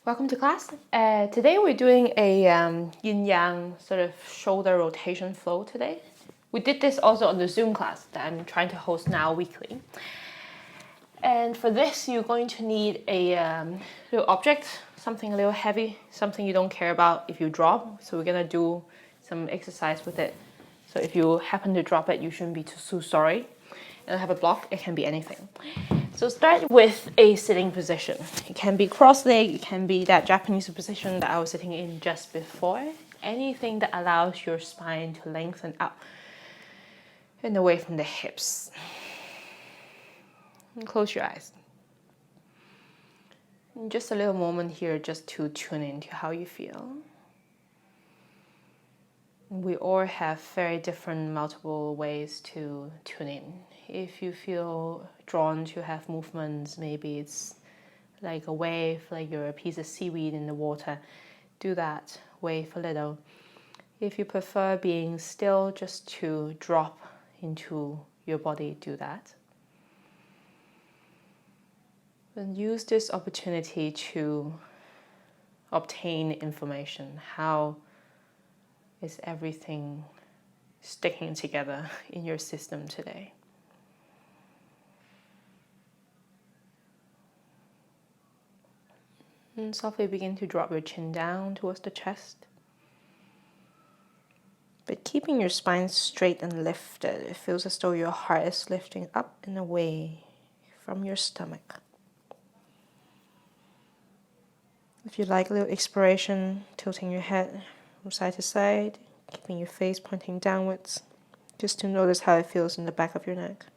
Welcome to class. Today we're doing a yin-yang sort of shoulder rotation flow today. We did this also on the Zoom class that I'm trying to host now weekly. And for this, you're going to need a little object, something a little heavy, something you don't care about if you drop. So we're gonna do some exercise with it. So if you happen to drop it, you shouldn't be too sorry. And I have a block, it can be anything. So start with a sitting position. It can be cross-legged, it can be that Japanese position that I was sitting in just before. Anything that allows your spine to lengthen up and away from the hips. And close your eyes. And just a little moment here just to tune into how you feel. We all have very different multiple ways to tune in. If you feel drawn to have movements, maybe it's like a wave, like you're a piece of seaweed in the water, do that, wave a little. If you prefer being still, just to drop into your body, do that. And use this opportunity to obtain information. How is everything sticking together in your system today? And softly begin to drop your chin down towards the chest. But keeping your spine straight and lifted, it feels as though your heart is lifting up and away from your stomach. If you like a little exploration, tilting your head from side to side, keeping your face pointing downwards, just to notice how it feels in the back of your neck.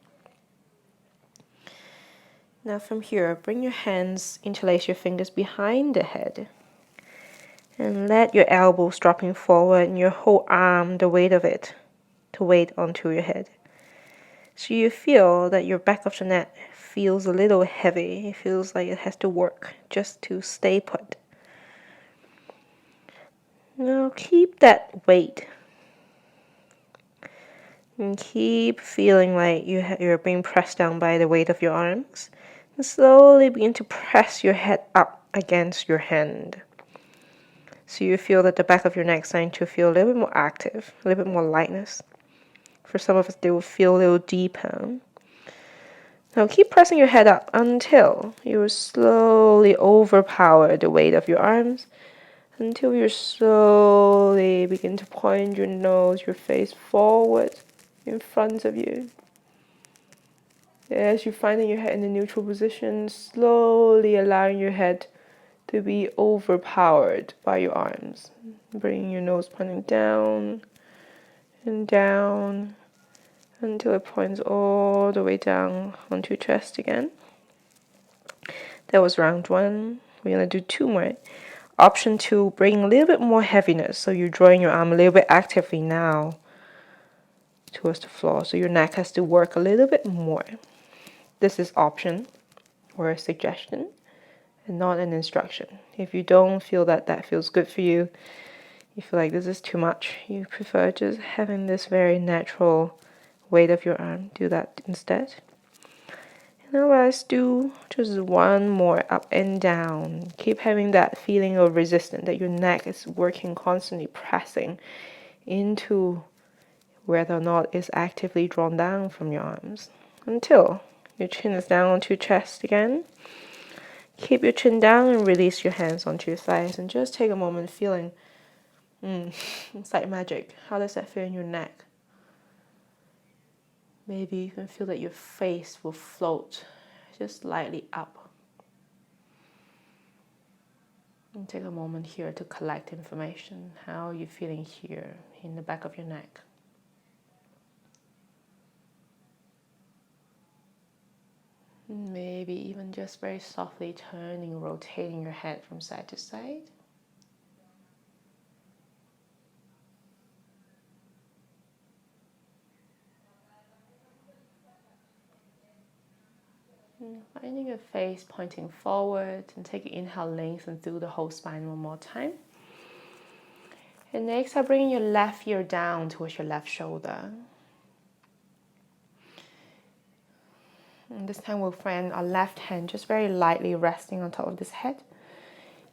Now from here, bring your hands, interlace your fingers behind the head, and let your elbows dropping forward and your whole arm, the weight of it, to weight onto your head. So you feel that your back of the neck feels a little heavy. It feels like it has to work just to stay put. Now keep that weight. And keep feeling like you're being pressed down by the weight of your arms. And slowly begin to press your head up against your hand. So you feel that the back of your neck is starting to feel a little bit more active, a little bit more lightness. For some of us, they will feel a little deeper. Now keep pressing your head up until you slowly overpower the weight of your arms, until you slowly begin to point your nose, your face forward in front of you. As you're finding your head in the neutral position, slowly allowing your head to be overpowered by your arms. Bringing your nose pointing down and down until it points all the way down onto your chest again. That was round one. We're going to do two more. Option two, bring a little bit more heaviness. So you're drawing your arm a little bit actively now towards the floor. So your neck has to work a little bit more. This is option or a suggestion and not an instruction. If you don't feel that that feels good for you, you feel like this is too much, you prefer just having this very natural weight of your arm, do that instead. And now let's do just one more up and down. Keep having that feeling of resistance, that your neck is working, constantly pressing into whether or not it's actively drawn down from your arms until your chin is down onto your chest again. Keep your chin down and release your hands onto your thighs and just take a moment feeling, it's like magic. How does that feel in your neck? Maybe you can feel that your face will float just slightly up. And take a moment here to collect information. How are you feeling here in the back of your neck? Maybe even just very softly turning, rotating your head from side to side. Finding your face pointing forward and take an inhale, lengthen through the whole spine one more time. And next, I'm bringing your left ear down towards your left shoulder. And this time we'll find our left hand just very lightly resting on top of this head.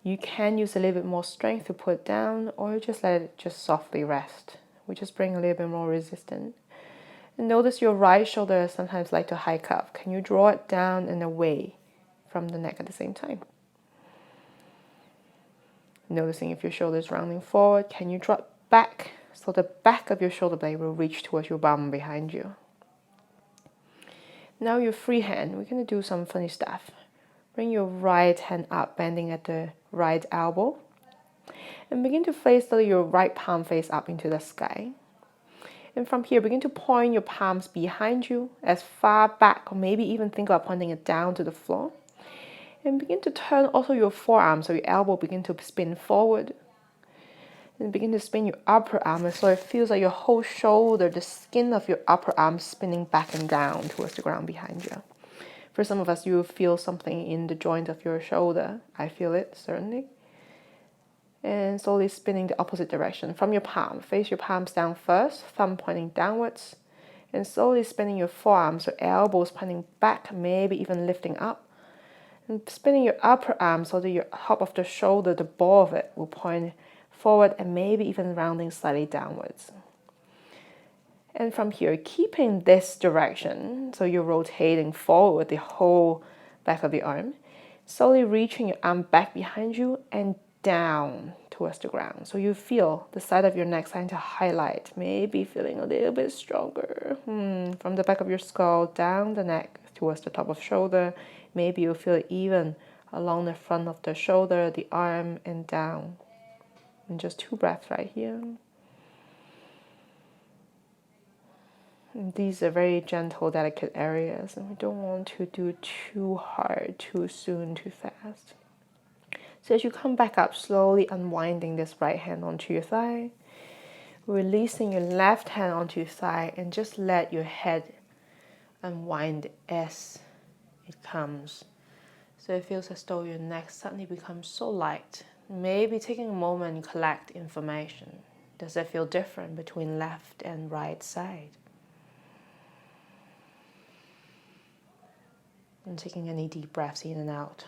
You can use a little bit more strength to put it down, or just let it just softly rest. We just bring a little bit more resistance. And notice your right shoulder sometimes like to hike up. Can you draw it down and away from the neck at the same time? Noticing if your shoulder is rounding forward, can you drop back so the back of your shoulder blade will reach towards your bum behind you? Now your free hand, we're going to do some funny stuff. Bring your right hand up, bending at the right elbow. And begin to face your right palm face up into the sky. And from here, begin to point your palms behind you as far back, or maybe even think about pointing it down to the floor. And begin to turn also your forearm, so your elbow begin to spin forward. And begin to spin your upper arm, so it feels like your whole shoulder, the skin of your upper arm spinning back and down towards the ground behind you. For some of us, you will feel something in the joint of your shoulder. I feel it, certainly. And slowly spinning the opposite direction from your palm. Face your palms down first, thumb pointing downwards. And slowly spinning your forearms, so elbows pointing back, maybe even lifting up. And spinning your upper arm so that your top of the shoulder, the ball of it, will point forward and maybe even rounding slightly downwards. And from here, keeping this direction, so you're rotating forward with the whole back of the arm, slowly reaching your arm back behind you and down towards the ground. So you feel the side of your neck starting to highlight, maybe feeling a little bit stronger. From the back of your skull, down the neck towards the top of shoulder. Maybe you feel it even along the front of the shoulder, the arm, and down. And just 2 breaths right here. And these are very gentle, delicate areas, and we don't want to do too hard, too soon, too fast. So as you come back up, slowly unwinding this right hand onto your thigh, releasing your left hand onto your thigh, and just let your head unwind as it comes. So it feels as though your neck suddenly becomes so light. Maybe taking a moment and collect information. Does it feel different between left and right side? And taking any deep breaths in and out.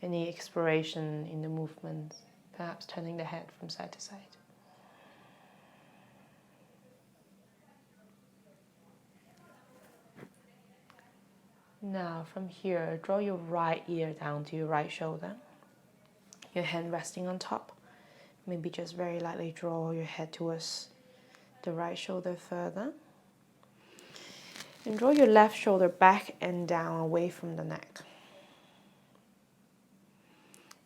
Any exploration in the movements, perhaps turning the head from side to side. Now from here, draw your right ear down to your right shoulder. Your hand resting on top. Maybe just very lightly draw your head towards the right shoulder further. And draw your left shoulder back and down away from the neck.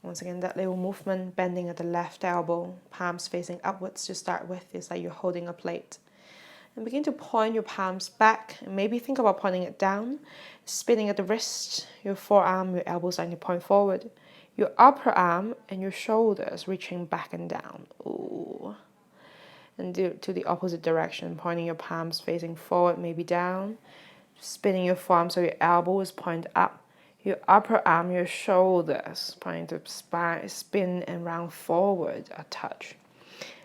Once again, that little movement, bending at the left elbow, palms facing upwards to start with, is like you're holding a plate. And begin to point your palms back, and maybe think about pointing it down, spinning at the wrist, your forearm, your elbows starting to point forward, your upper arm and your shoulders reaching back and down. Ooh. And to the opposite direction, pointing your palms facing forward, maybe down, spinning your forearm so your elbows point up, your upper arm, your shoulders pointing to spin and round forward a touch.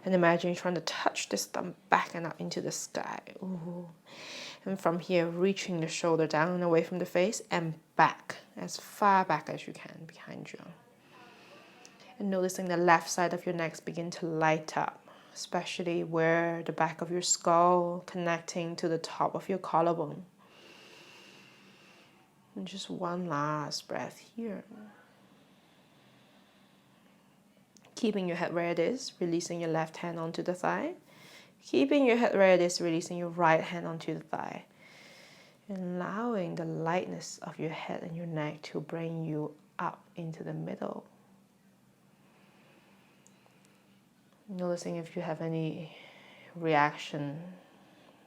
And imagine you're trying to touch this thumb back and up into the sky. Ooh. And from here, reaching the shoulder down and away from the face and back, as far back as you can behind you. And noticing the left side of your neck begin to light up, especially where the back of your skull connecting to the top of your collarbone. And just one last breath here. Keeping your head where it is, releasing your left hand onto the thigh. Keeping your head where it is, releasing your right hand onto the thigh. And allowing the lightness of your head and your neck to bring you up into the middle. Noticing if you have any reaction,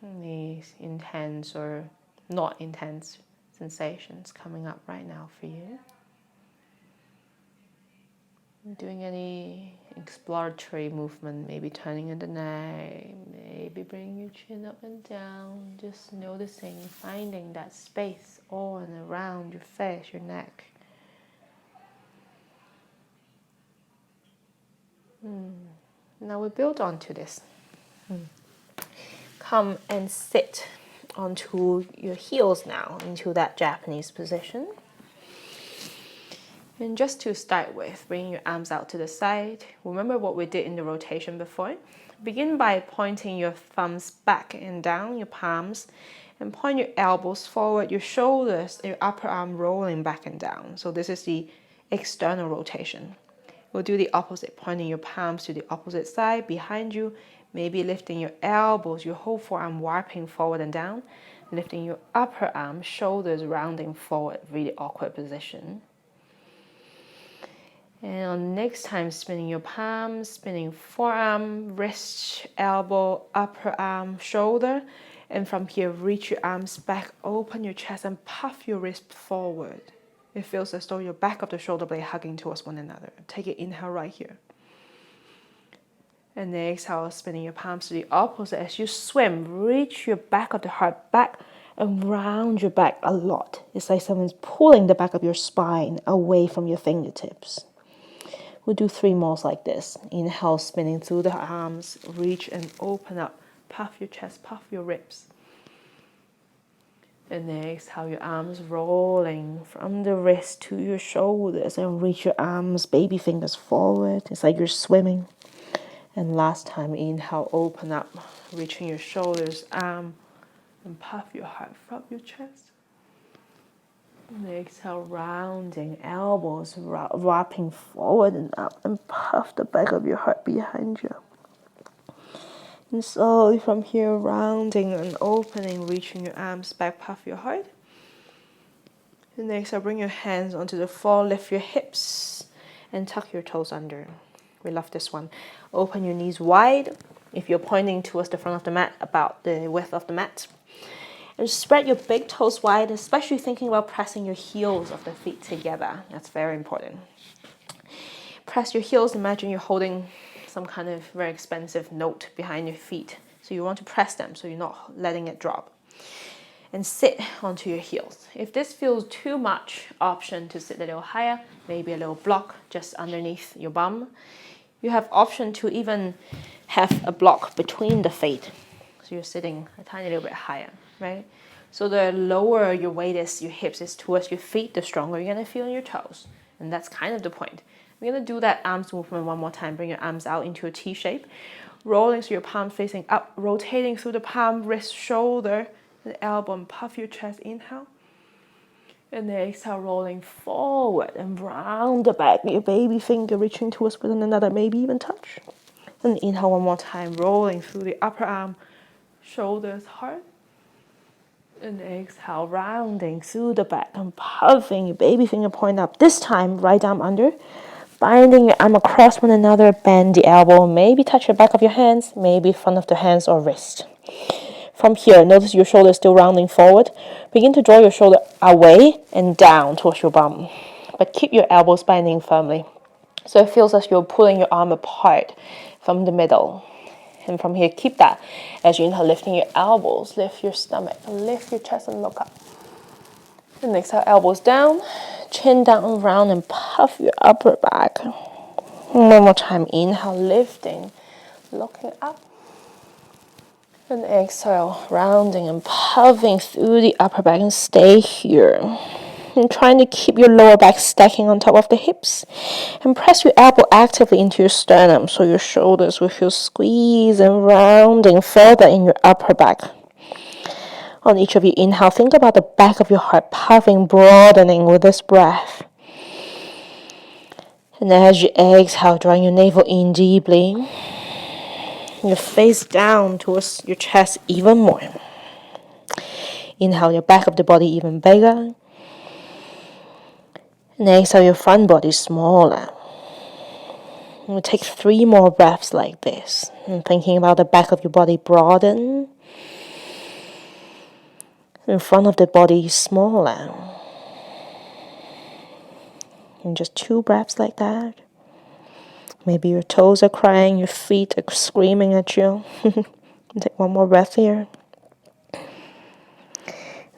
any intense or not intense sensations coming up right now for you. Doing any exploratory movement, maybe turning in the neck, maybe bringing your chin up and down, just noticing, finding that space on and around your face, your neck. Now we build onto this. Come and sit onto your heels now into that Japanese position. And just to start with, bringing your arms out to the side. Remember what we did in the rotation before? Begin by pointing your thumbs back and down, your palms, and point your elbows forward, your shoulders, your upper arm rolling back and down. So this is the external rotation. We'll do the opposite, pointing your palms to the opposite side behind you, maybe lifting your elbows, your whole forearm warping forward and down, lifting your upper arm, shoulders rounding forward, really awkward position. And on next time, spinning your palms, spinning forearm, wrist, elbow, upper arm, shoulder. And from here, reach your arms back, open your chest and puff your wrist forward. It feels as though your back of the shoulder blade hugging towards one another. Take an inhale right here. And then exhale, spinning your palms to the opposite. As you swim, reach your back of the heart back and round your back a lot. It's like someone's pulling the back of your spine away from your fingertips. We'll do 3 more like this. Inhale, spinning through the arms, reach and open up. Puff your chest, puff your ribs. And then exhale, your arms rolling from the wrist to your shoulders and reach your arms, baby fingers forward. It's like you're swimming. And last time, inhale, open up, reaching your shoulders, arm, and puff your heart from your chest. And exhale, rounding, elbows wrapping forward and up, and puff the back of your heart behind you. And slowly from here, rounding and opening, reaching your arms back, puff your heart. And exhale, bring your hands onto the floor, lift your hips, and tuck your toes under. We love this one. Open your knees wide. If you're pointing towards the front of the mat, about the width of the mat. And spread your big toes wide, especially thinking about pressing your heels of the feet together. That's very important. Press your heels. Imagine you're holding some kind of very expensive note behind your feet. So you want to press them so you're not letting it drop. And sit onto your heels. If this feels too much, option to sit a little higher, maybe a little block just underneath your bum. You have option to even have a block between the feet. So you're sitting a tiny little bit higher, right? So the lower your weight is, your hips is towards your feet, the stronger you're gonna feel in your toes. And that's kind of the point. We're gonna do that arms movement one more time. Bring your arms out into a T shape. Rolling so your palm facing up, rotating through the palm, wrist, shoulder, and elbow, and puff your chest, inhale. And then exhale, rolling forward and round the back. Your baby finger reaching towards one another, maybe even touch. And inhale one more time, rolling through the upper arm, shoulders, heart. And exhale, rounding through the back and puffing your baby finger point up. This time, right arm under, binding your arm across one another, bend the elbow, maybe touch the back of your hands, maybe front of the hands or wrist. From here, notice your shoulder is still rounding forward. Begin to draw your shoulder away and down towards your bum. But keep your elbows binding firmly. So it feels as you're pulling your arm apart from the middle. And from here, keep that. As you inhale, lifting your elbows, lift your stomach, lift your chest and look up. And exhale, elbows down, chin down, round and puff your upper back. One more time, inhale, lifting, looking up. And exhale, rounding and puffing through the upper back and stay here. And trying to keep your lower back stacking on top of the hips. And press your elbow actively into your sternum so your shoulders will feel squeezed and rounding further in your upper back. On each of you inhale, think about the back of your heart puffing, broadening with this breath. And as you exhale, drawing your navel in deeply. Your face down towards your chest even more. Inhale, your back of the body even bigger. And exhale, your front body smaller. And we'll take 3 more breaths like this. And thinking about the back of your body broaden. In front of the body smaller. And just 2 breaths like that. Maybe your toes are crying, your feet are screaming at you. Take 1 more breath here.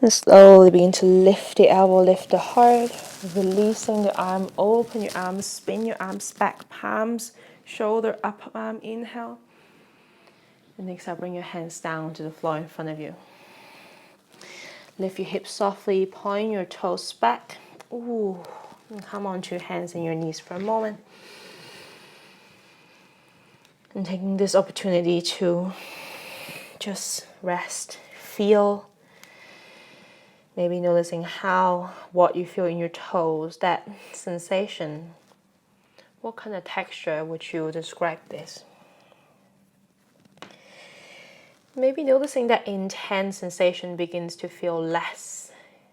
And slowly begin to lift the elbow, lift the heart, releasing the arm, open your arms, spin your arms back, palms, shoulder, upper arm, inhale. And exhale, bring your hands down to the floor in front of you. Lift your hips softly, point your toes back. Ooh. And come onto your hands and your knees for a moment. And taking this opportunity to just rest, feel, maybe noticing what you feel in your toes, that sensation. What kind of texture would you describe this? Maybe noticing that intense sensation begins to feel less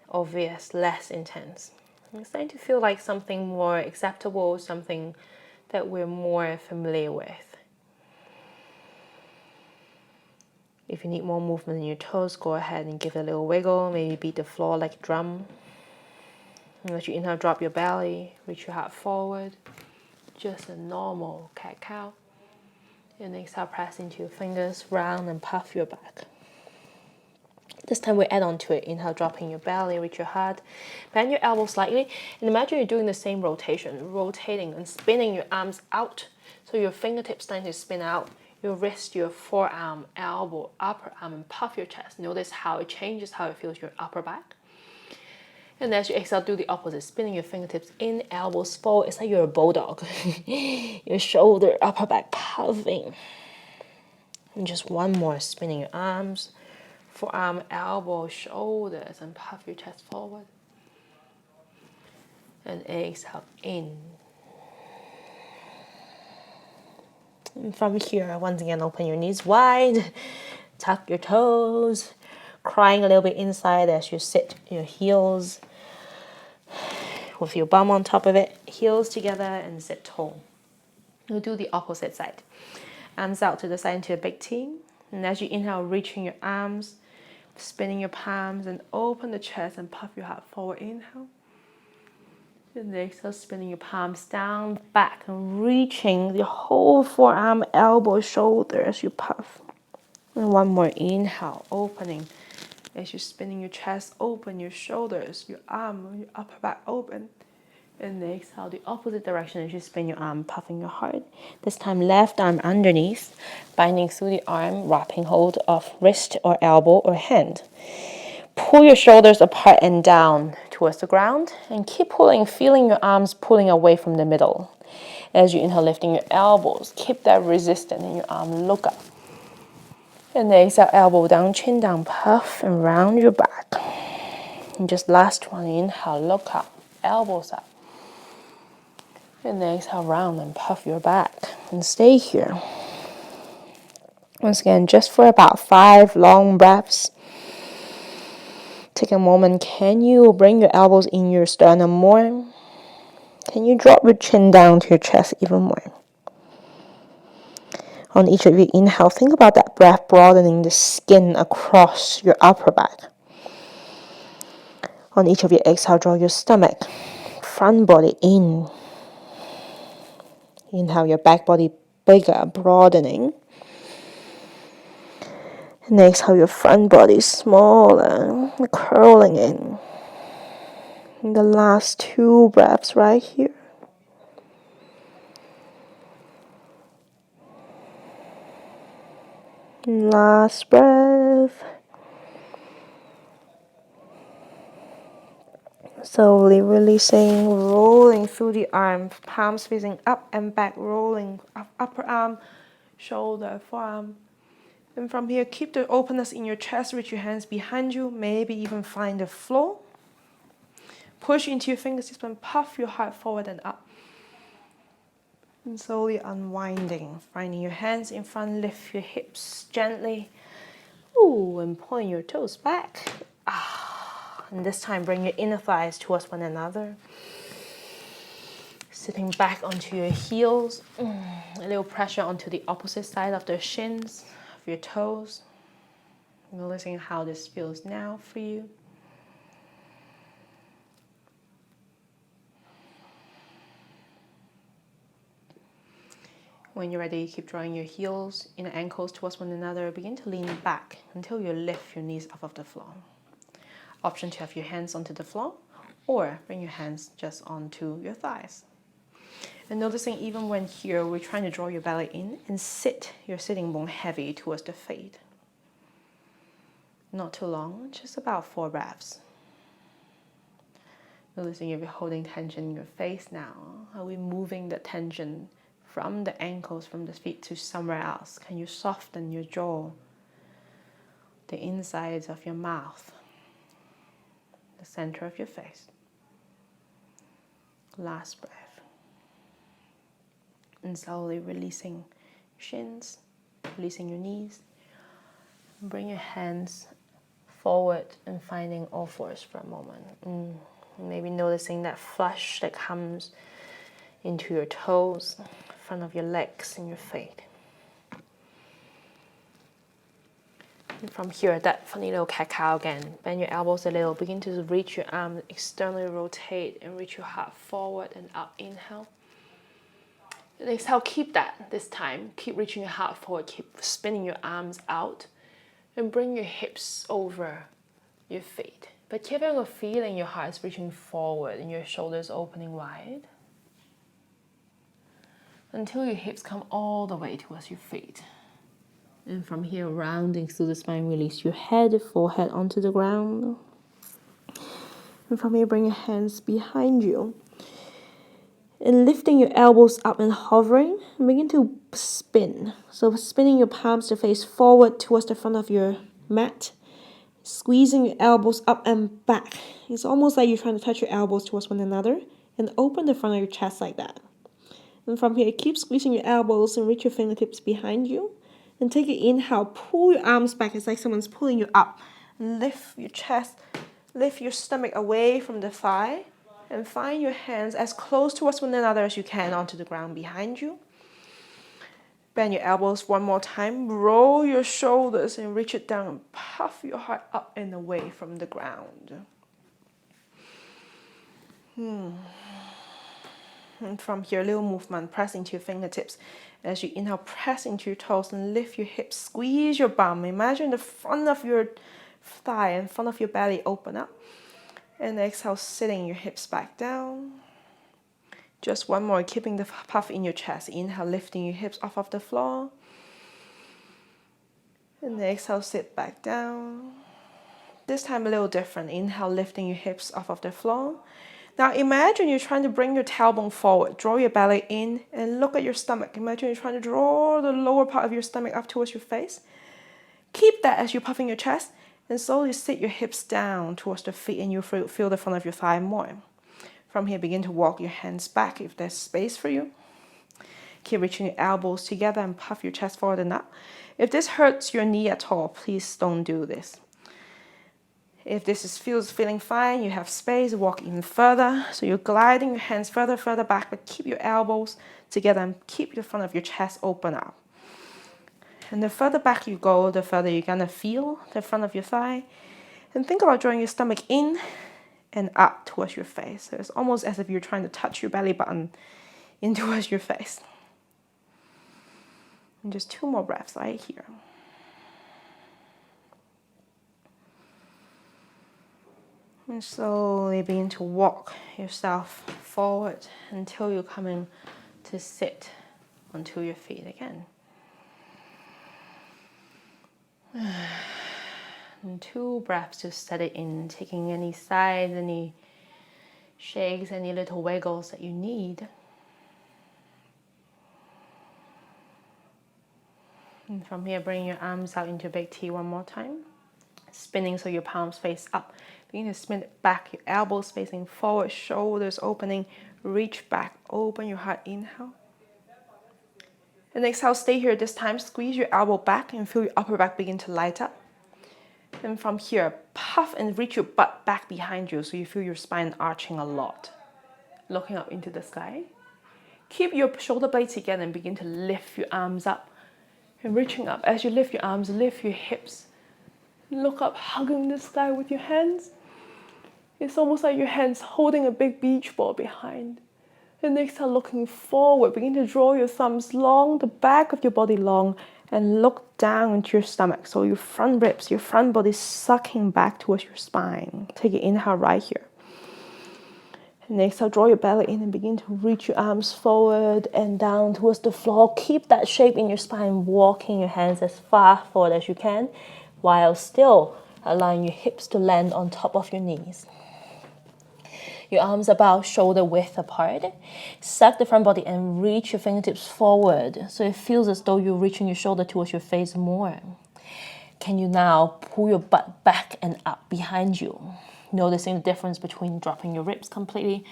obvious, less intense. It's starting to feel like something more acceptable, something that we're more familiar with. If you need more movement in your toes, go ahead and give it a little wiggle. Maybe beat the floor like a drum. And as you inhale, drop your belly, reach your heart forward. Just a normal cat-cow. And exhale, press into your fingers, round and puff your back. This time we add on to it. Inhale, dropping your belly, reach your heart. Bend your elbows slightly. And imagine you're doing the same rotation, rotating and spinning your arms out. So your fingertips starting to spin out. Your wrist, your forearm, elbow, upper arm, and puff your chest. Notice how it changes, how it feels your upper back. And as you exhale, do the opposite, spinning your fingertips in, elbows forward. It's like you're a bulldog. Your shoulder, upper back puffing. And just one more, spinning your arms, forearm, elbow, shoulders, and puff your chest forward. And exhale in. And from here, once again, open your knees wide, tuck your toes, crying a little bit inside as you sit your heels with your bum on top of it, heels together, and sit tall. We'll do the opposite side. Arms out to the side into a big T. And as you inhale, reaching your arms, spinning your palms, and open the chest and puff your heart forward. Inhale. And exhale, spinning your palms down, back, and reaching the whole forearm, elbow, shoulder as you puff. And one more inhale, opening. As you're spinning your chest, open your shoulders, your arm, your upper back open. And exhale, the opposite direction as you spin your arm, puffing your heart. This time, left arm underneath, binding through the arm, wrapping hold of wrist or elbow or hand. Pull your shoulders apart and down towards the ground. And keep pulling, feeling your arms pulling away from the middle. As you inhale, lifting your elbows, keep that resistance in your arm, look up. And exhale, elbow down, chin down, puff and round your back. And just last one, inhale, look up, elbows up. And exhale, round and puff your back. And stay here. Once again, just for about 5 long breaths. Take a moment. Can you bring your elbows in your sternum more? Can you drop your chin down to your chest even more? On each of your inhale, think about that breath broadening the skin across your upper back. On each of your exhale, draw your stomach, front body in. Inhale, your back body bigger, broadening. And exhale, your front body smaller, curling in. And the last 2 breaths right here. And last breath. Slowly releasing, rolling through the arm, palms facing up and back, rolling up, upper arm, shoulder, forearm. And from here, keep the openness in your chest, reach your hands behind you, maybe even find the floor. Push into your fingertips and puff your heart forward and up. And slowly unwinding, finding your hands in front, lift your hips gently. Ooh, and point your toes back. And this time, bring your inner thighs towards one another. Sitting back onto your heels. A little pressure onto the opposite side of the shins, of your toes. Noticing how this feels now for you. When you're ready, keep drawing your heels, inner ankles towards one another. Begin to lean back until you lift your knees off of the floor. Option to have your hands onto the floor, or bring your hands just onto your thighs. And noticing even when here, we're trying to draw your belly in and sit your sitting bone heavy towards the feet. Not too long, just about 4 breaths. Noticing if you're holding tension in your face now. Are we moving the tension from the ankles, from the feet to somewhere else? Can you soften your jaw, the insides of your mouth, the center of your face? Last breath. And slowly releasing shins, releasing your knees. Bring your hands forward and finding all fours for a moment. Maybe noticing that flush that comes into your toes, front of your legs and your feet. And from here, that funny little cat-cow again. Bend your elbows a little. Begin to reach your arms, externally rotate and reach your heart forward and up. Inhale. And exhale, keep that this time. Keep reaching your heart forward. Keep spinning your arms out. And bring your hips over your feet. But keep having a feeling your heart is reaching forward and your shoulders opening wide. Until your hips come all the way towards your feet. And from here, rounding through the spine, release your head, forehead onto the ground. And from here, bring your hands behind you. And lifting your elbows up and hovering, begin to spin. So spinning your palms to face forward towards the front of your mat. Squeezing your elbows up and back. It's almost like you're trying to touch your elbows towards one another. And open the front of your chest like that. And from here, keep squeezing your elbows and reach your fingertips behind you. And take an inhale, pull your arms back. It's like someone's pulling you up. Lift your chest, lift your stomach away from the thigh. And find your hands as close towards one another as you can onto the ground behind you. Bend your elbows one more time. Roll your shoulders and reach it down. And puff your heart up and away from the ground. And from here, little movement. Press into your fingertips. As you inhale, press into your toes and lift your hips. Squeeze your bum. Imagine the front of your thigh and front of your belly open up. And exhale, sitting your hips back down. Just one more, keeping the puff in your chest. Inhale, lifting your hips off of the floor. And exhale, sit back down. This time a little different. Inhale, lifting your hips off of the floor. Now imagine you're trying to bring your tailbone forward. Draw your belly in and look at your stomach. Imagine you're trying to draw the lower part of your stomach up towards your face. Keep that as you're puffing your chest. And slowly sit your hips down towards the feet and you'll feel the front of your thigh more. From here, begin to walk your hands back if there's space for you. Keep reaching your elbows together and puff your chest forward and up. If this hurts your knee at all, please don't do this. If this is feeling fine, you have space, walk even further. So you're gliding your hands further back, but keep your elbows together and keep the front of your chest open up. And the further back you go, the further you're gonna feel the front of your thigh. And think about drawing your stomach in and up towards your face. So it's almost as if you're trying to touch your belly button in towards your face. And just 2 more breaths right here. And slowly begin to walk yourself forward until you're coming to sit onto your feet again. And 2 breaths to set it in, taking any sighs, any shakes, any little wiggles that you need. And from here, bring your arms out into big T one more time. Spinning so your palms face up. Begin to spin it back, your elbows facing forward, shoulders opening. Reach back, open your heart, inhale. And exhale, stay here this time. Squeeze your elbow back and feel your upper back begin to light up. And from here, puff and reach your butt back behind you so you feel your spine arching a lot. Looking up into the sky. Keep your shoulder blades together and begin to lift your arms up. And reaching up, as you lift your arms, lift your hips. Look up, hugging the sky with your hands. It's almost like your hands holding a big beach ball behind. And exhale, looking forward. Begin to draw your thumbs long, the back of your body long, and look down into your stomach. So your front ribs, your front body sucking back towards your spine. Take an inhale right here. And exhale, draw your belly in and begin to reach your arms forward and down towards the floor. Keep that shape in your spine, walking your hands as far forward as you can, while still allowing your hips to land on top of your knees. Your arms about shoulder width apart. Suck the front body and reach your fingertips forward. So it feels as though you're reaching your shoulder towards your face more. Can you now pull your butt back and up behind you? Noticing the difference between dropping your ribs completely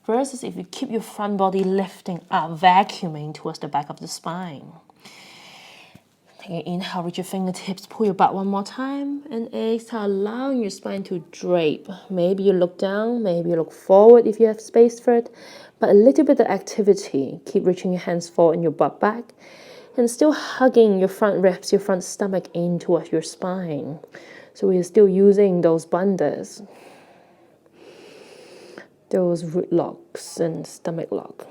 versus if you keep your front body lifting up, vacuuming towards the back of the spine. Take an inhale, reach your fingertips, pull your butt one more time, and exhale, allowing your spine to drape. Maybe you look down, maybe you look forward if you have space for it, but a little bit of activity. Keep reaching your hands forward and your butt back, and still hugging your front ribs, your front stomach in towards your spine. So we are still using those bandhas, those root locks and stomach lock.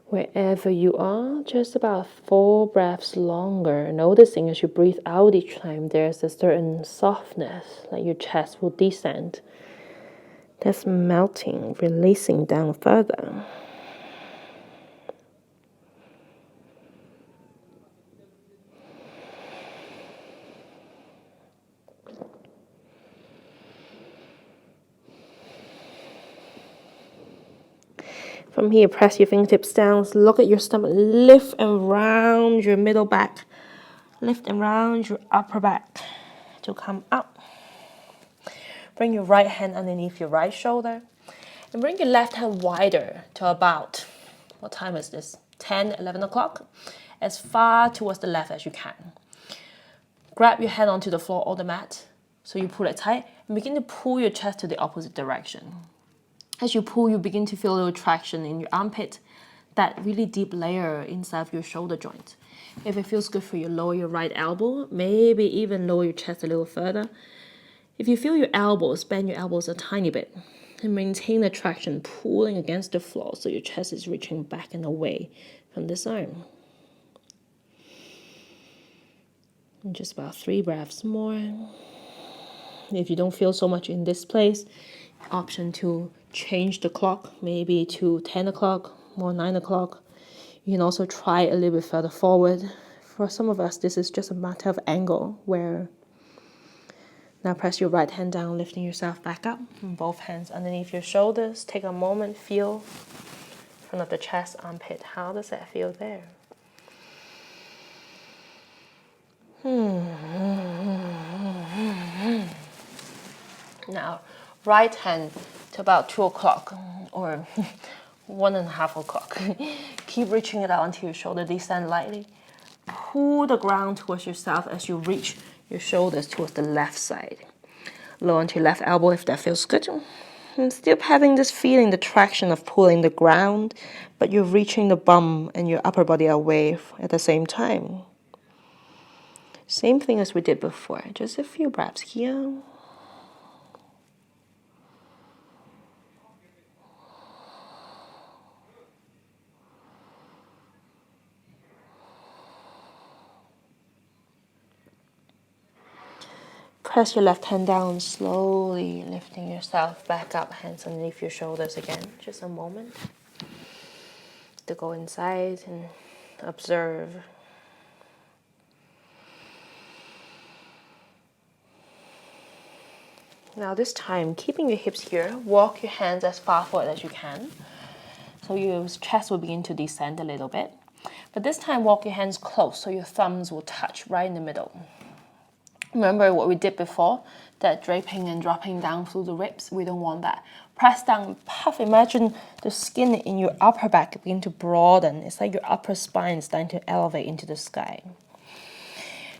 Wherever you are, just about 4 breaths longer, noticing as you breathe out each time, there's a certain softness, like your chest will descend. That's melting, releasing down further. From here, press your fingertips down, look at your stomach, lift and round your middle back, lift and round your upper back to come up. Bring your right hand underneath your right shoulder, and bring your left hand wider to about, what time is this? 10, 11 o'clock, as far towards the left as you can. Grab your hand onto the floor or the mat, so you pull it tight, and begin to pull your chest to the opposite direction. As you pull, you begin to feel a little traction in your armpit, that really deep layer inside of your shoulder joint. If it feels good for you, lower your right elbow, maybe even lower your chest a little further. If you feel your elbows, bend your elbows a tiny bit, and maintain the traction, pulling against the floor so your chest is reaching back and away from this arm. And just about 3 breaths more. If you don't feel so much in this place, option to change the clock, maybe to 10 o'clock or 9 o'clock. You can also try a little bit further forward. For some of us, this is just a matter of angle, where now press your right hand down, lifting yourself back up, and both hands underneath your shoulders. Take a moment, feel front of the chest, armpit. How does that feel there? Now, right hand to about 2 o'clock or 1.5 o'clock. Keep reaching it out until your shoulder descend lightly. Pull the ground towards yourself as you reach your shoulders towards the left side. Lower onto your left elbow if that feels good. And still having this feeling, the traction of pulling the ground, but you're reaching the bum and your upper body away at the same time. Same thing as we did before, just a few breaths here. Press your left hand down, slowly lifting yourself back up, hands underneath your shoulders again. Just a moment to go inside and observe. Now this time, keeping your hips here, walk your hands as far forward as you can. So your chest will begin to descend a little bit. But this time, walk your hands close so your thumbs will touch right in the middle. Remember what we did before, that draping and dropping down through the ribs? We don't want that. Press down, puff. Imagine the skin in your upper back begin to broaden. It's like your upper spine is starting to elevate into the sky.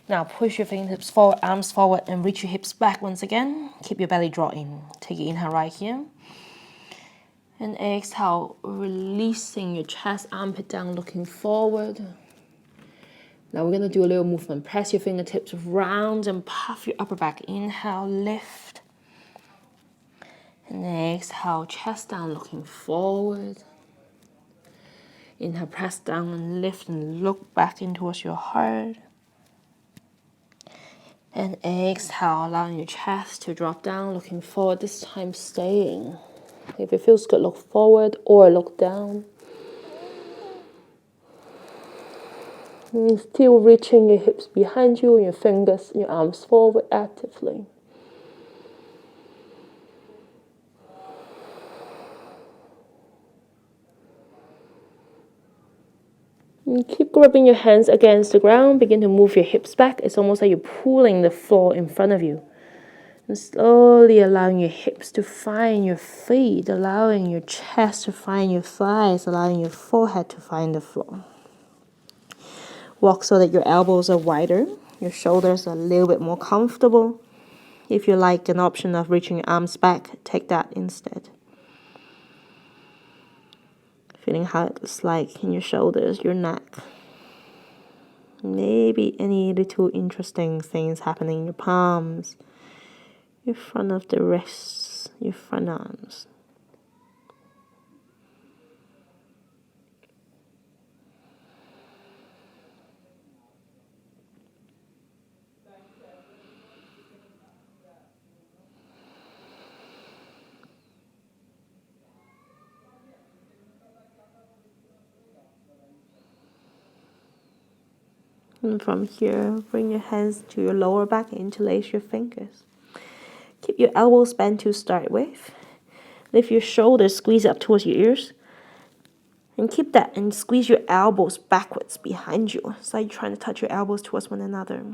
Now push your fingertips forward, arms forward, and reach your hips back once again. Keep your belly draw in. Take your inhale right here. And exhale, releasing your chest, armpit down, looking forward. Now we're going to do a little movement. Press your fingertips round and puff your upper back. Inhale, lift. And exhale, chest down, looking forward. Inhale, press down and lift and look back in towards your heart. And exhale, allowing your chest to drop down, looking forward, this time staying. If it feels good, look forward or look down. And still reaching your hips behind you, your fingers, your arms forward actively. Keep gripping your hands against the ground. Begin to move your hips back. It's almost like you're pulling the floor in front of you. And slowly allowing your hips to find your feet, allowing your chest to find your thighs, allowing your forehead to find the floor. Walk so that your elbows are wider, your shoulders are a little bit more comfortable. If you like an option of reaching your arms back, take that instead. Feeling how it's like in your shoulders, your neck. Maybe any little interesting things happening in your palms, your front of the wrists, your front arms. And from here, bring your hands to your lower back, interlace your fingers. Keep your elbows bent to start with. Lift your shoulders, squeeze up towards your ears. And keep that and squeeze your elbows backwards behind you. It's like you're trying to touch your elbows towards one another.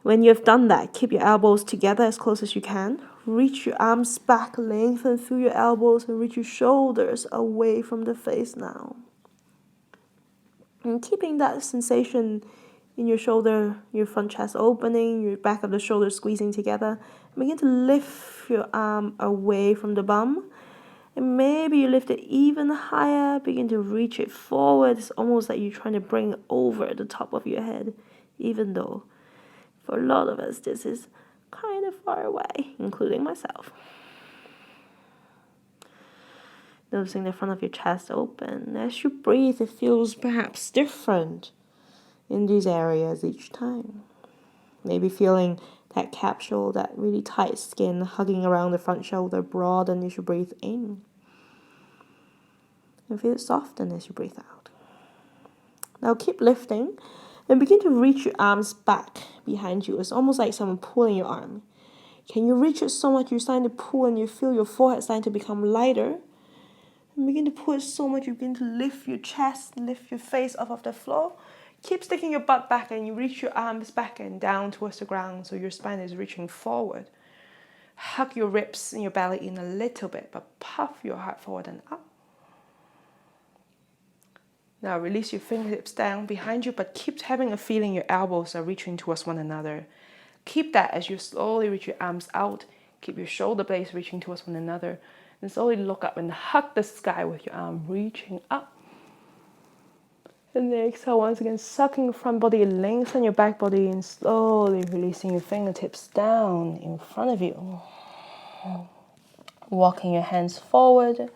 When you've done that, keep your elbows together as close as you can. Reach your arms back, lengthen through your elbows, and reach your shoulders away from the face now. And keeping that sensation in your shoulder, your front chest opening, your back of the shoulder squeezing together. Begin to lift your arm away from the bum. And maybe you lift it even higher. Begin to reach it forward. It's almost like you're trying to bring it over the top of your head. Even though for a lot of us this is kind of far away, including myself. Noticing the front of your chest open. As you breathe, it feels perhaps different in these areas each time. Maybe feeling that capsule, that really tight skin hugging around the front shoulder broaden as you breathe in. And feel it soften as you breathe out. Now keep lifting and begin to reach your arms back behind you. It's almost like someone pulling your arm. Can you reach it so much you're starting to pull and you feel your forehead starting to become lighter? And begin to pull it so much you begin to lift your chest, lift your face off of the floor. Keep sticking your butt back and you reach your arms back and down towards the ground so your spine is reaching forward. Hug your ribs and your belly in a little bit, but puff your heart forward and up. Now release your fingertips down behind you, but keep having a feeling your elbows are reaching towards one another. Keep that as you slowly reach your arms out. Keep your shoulder blades reaching towards one another. And slowly look up and hug the sky with your arm reaching up. And then exhale once again, sucking your front body, lengthen your back body, and slowly releasing your fingertips down in front of you. Walking your hands forward,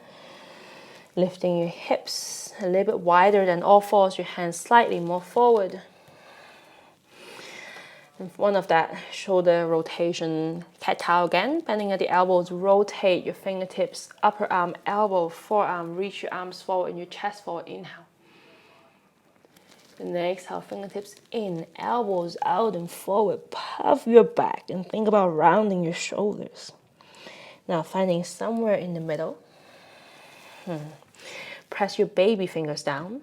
lifting your hips a little bit wider than all fours, your hands slightly more forward. And one of that shoulder rotation, cat-cow again, bending at the elbows, rotate your fingertips, upper arm, elbow, forearm, reach your arms forward and your chest forward, inhale. And then exhale, fingertips in, elbows out and forward, puff your back and think about rounding your shoulders. Now finding somewhere in the middle. Press your baby fingers down.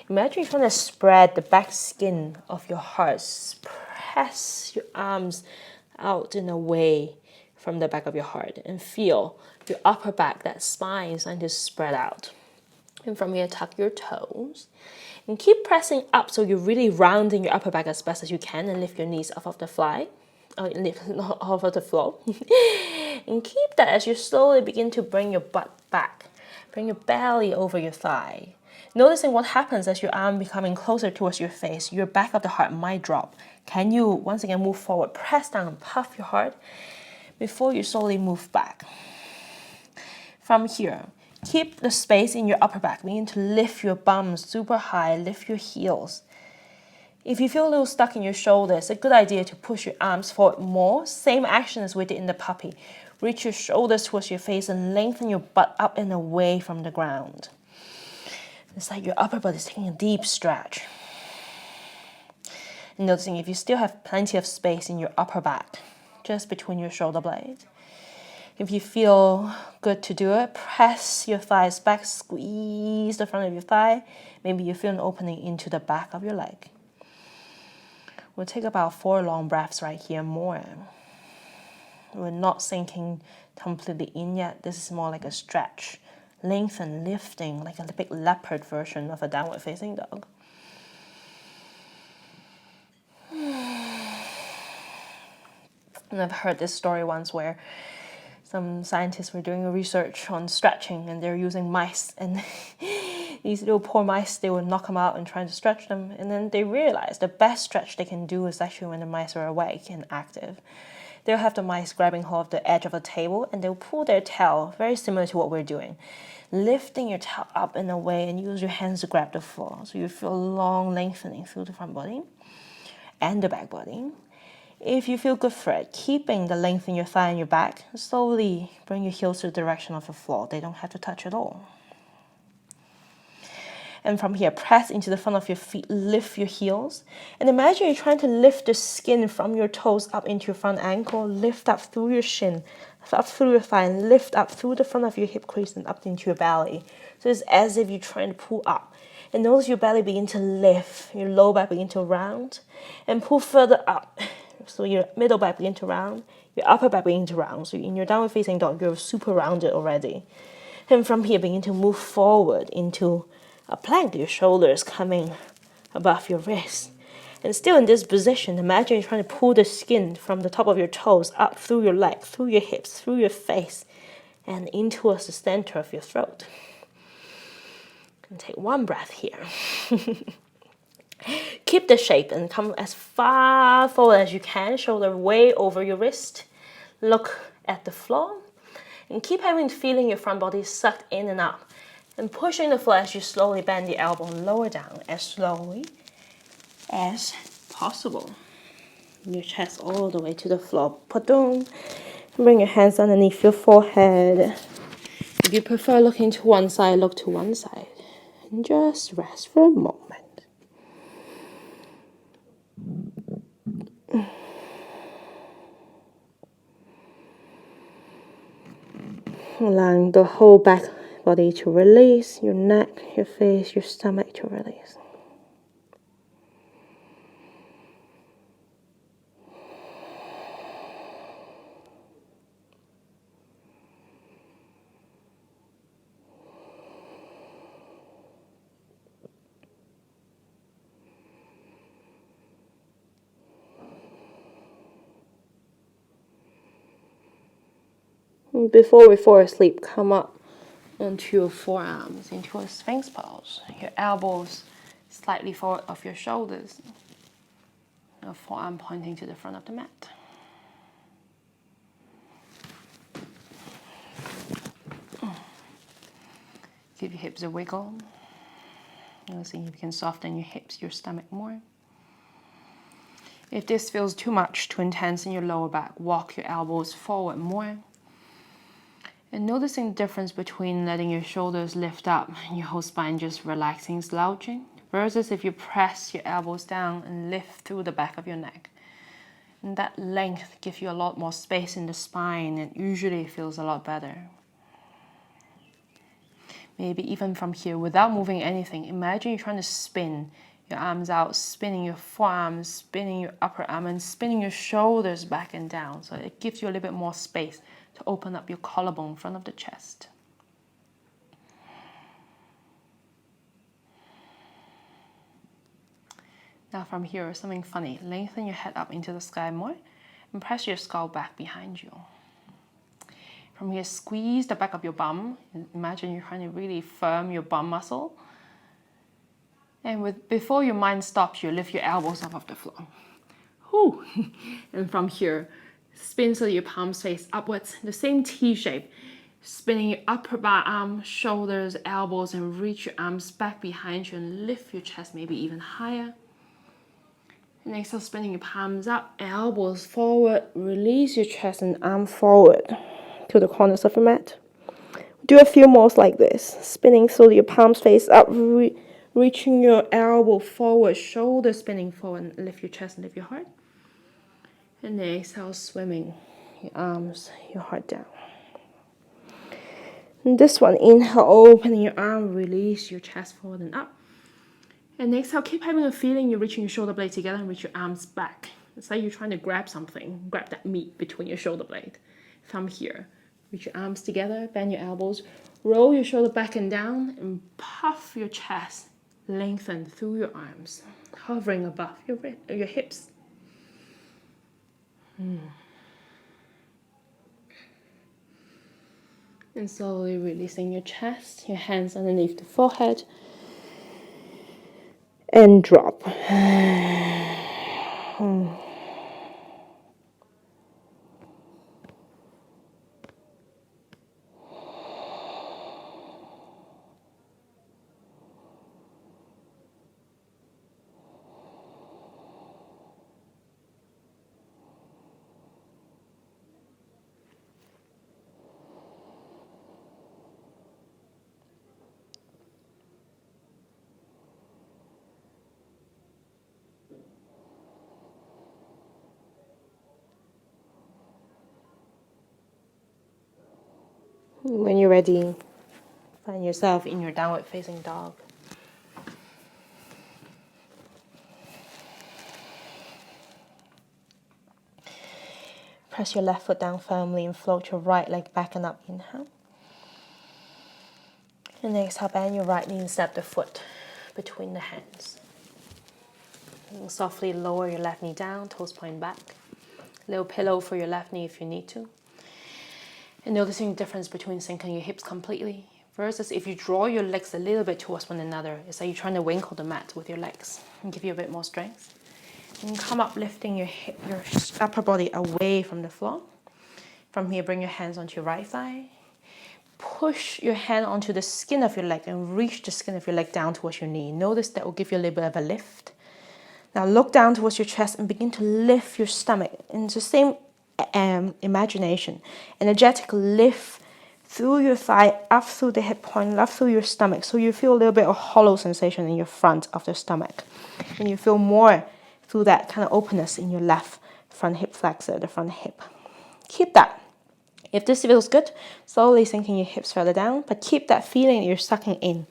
Imagine you're trying to spread the back skin of your heart. Press your arms out and away from the back of your heart and feel your upper back, that spine is starting to spread out. And from here, tuck your toes. And keep pressing up so you're really rounding your upper back as best as you can and lift your knees off of the off of the floor. And keep that as you slowly begin to bring your butt back. Bring your belly over your thigh. Noticing what happens as your arm becoming closer towards your face, your back of the heart might drop. Can you once again move forward, press down and puff your heart before you slowly move back. From here, keep the space in your upper back. Begin to lift your bum super high, lift your heels. If you feel a little stuck in your shoulders, it's a good idea to push your arms forward more. Same action as we did in the puppy. Reach your shoulders towards your face and lengthen your butt up and away from the ground. It's like your upper body is taking a deep stretch. And noticing if you still have plenty of space in your upper back, just between your shoulder blades. If you feel good to do it, press your thighs back, squeeze the front of your thigh. Maybe you feel an opening into the back of your leg. We'll take about 4 long breaths right here more. We're not sinking completely in yet. This is more like a stretch. Lengthen, lifting, like a big leopard version of a downward facing dog. And I've heard this story once where some scientists were doing a research on stretching and they're using mice, and these little poor mice, they would knock them out and try to stretch them, and then they realized the best stretch they can do is actually when the mice are awake and active. They'll have the mice grabbing hold of the edge of a table and they'll pull their tail, very similar to what we're doing, lifting your tail up and away, and use your hands to grab the floor. So you feel long lengthening through the front body and the back body. If you feel good for it, keeping the length in your thigh and your back, slowly bring your heels to the direction of the floor. They don't have to touch at all. And from here, press into the front of your feet, lift your heels. And imagine you're trying to lift the skin from your toes up into your front ankle, lift up through your shin, up through your thigh, and lift up through the front of your hip crease and up into your belly. So it's as if you're trying to pull up. And notice your belly begin to lift, your low back begin to round, and pull further up. So your middle back begin to round, your upper back begin to round. So in your downward facing dog, you're super rounded already. And from here, begin to move forward into a plank, your shoulders coming above your wrist. And still in this position, imagine you're trying to pull the skin from the top of your toes up through your leg, through your hips, through your face, and in towards the center of your throat. And take 1 breath here. Keep the shape and come as far forward as you can, shoulder way over your wrist. Look at the floor and keep feeling your front body sucked in and up. And pushing the floor as you slowly bend the elbow lower down as slowly as possible. Your chest all the way to the floor. Padum. Bring your hands underneath your forehead. If you prefer looking to one side, look to one side. And just rest for a moment. Allowing the whole back body to release, your neck, your face, your stomach to release. Before we fall asleep, come up onto your forearms into a Sphinx pose. Your elbows slightly forward of your shoulders. Your forearm pointing to the front of the mat. Give your hips a wiggle. See if you can soften your hips, your stomach more. If this feels too much, too intense in your lower back, walk your elbows forward more. And noticing the difference between letting your shoulders lift up and your whole spine just relaxing, slouching, versus if you press your elbows down and lift through the back of your neck. And that length gives you a lot more space in the spine and usually feels a lot better. Maybe even from here, without moving anything, imagine you're trying to spin your arms out, spinning your forearms, spinning your upper arm, and spinning your shoulders back and down. So it gives you a little bit more space to open up your collarbone in front of the chest. Now from here, something funny. Lengthen your head up into the sky more and press your skull back behind you. From here, squeeze the back of your bum. Imagine you're trying to really firm your bum muscle. And before your mind stops you, lift your elbows off of the floor. Whew. And from here, spin so your palms face upwards, the same T shape. Spinning your upper arm, shoulders, elbows, and reach your arms back behind you and lift your chest maybe even higher. And exhale, spinning your palms up, elbows forward, release your chest and arm forward to the corners of your mat. Do a few more like this. Spinning so your palms face up, reaching your elbow forward, shoulder spinning forward, and lift your chest and lift your heart. And then exhale, swimming your arms, your heart down. And this one, inhale, opening your arm, release your chest forward and up. And exhale, keep having a feeling you're reaching your shoulder blade together and reach your arms back. It's like you're trying to grab something, grab that meat between your shoulder blade. Thumb here. Reach your arms together, bend your elbows, roll your shoulder back and down, and puff your chest, lengthen through your arms, hovering above your hips. And slowly releasing your chest, your hands underneath the forehead, and drop. When you're ready, find yourself in your downward facing dog. Press your left foot down firmly and float your right leg back and up. Inhale. And exhale, bend your right knee and snap the foot between the hands. And softly lower your left knee down, toes point back. Little pillow for your left knee if you need to. And noticing the difference between sinking your hips completely versus if you draw your legs a little bit towards one another. It's like you're trying to winkle the mat with your legs and give you a bit more strength. And come up, lifting your upper body away from the floor. From here, bring your hands onto your right thigh. Push your hand onto the skin of your leg and reach the skin of your leg down towards your knee. Notice that will give you a little bit of a lift. Now look down towards your chest and begin to lift your stomach into the same imagination. Energetic lift through your thigh, up through the hip point, up through your stomach. So you feel a little bit of hollow sensation in your front of the stomach. And you feel more through that kind of openness in your left front hip flexor, the front hip. Keep that. If this feels good, slowly sinking your hips further down, but keep that feeling that you're sucking in.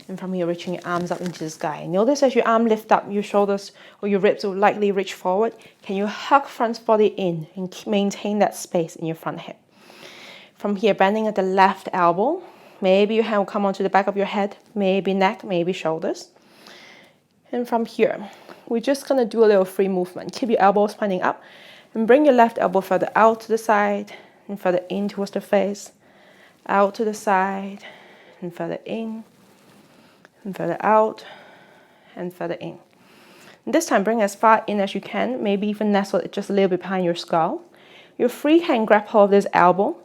And from here, reaching your arms up into the sky. Notice as your arm lift up, your shoulders or your ribs will likely reach forward. Can you hug front body in and maintain that space in your front hip? From here, bending at the left elbow. Maybe your hand will come onto the back of your head, maybe neck, maybe shoulders. And from here, we're just going to do a little free movement. Keep your elbows pointing up and bring your left elbow further out to the side and further in towards the face, out to the side and further in and further out and further in. And this time, bring as far in as you can, maybe even nestle it just a little bit behind your skull. Your free hand grab hold of this elbow.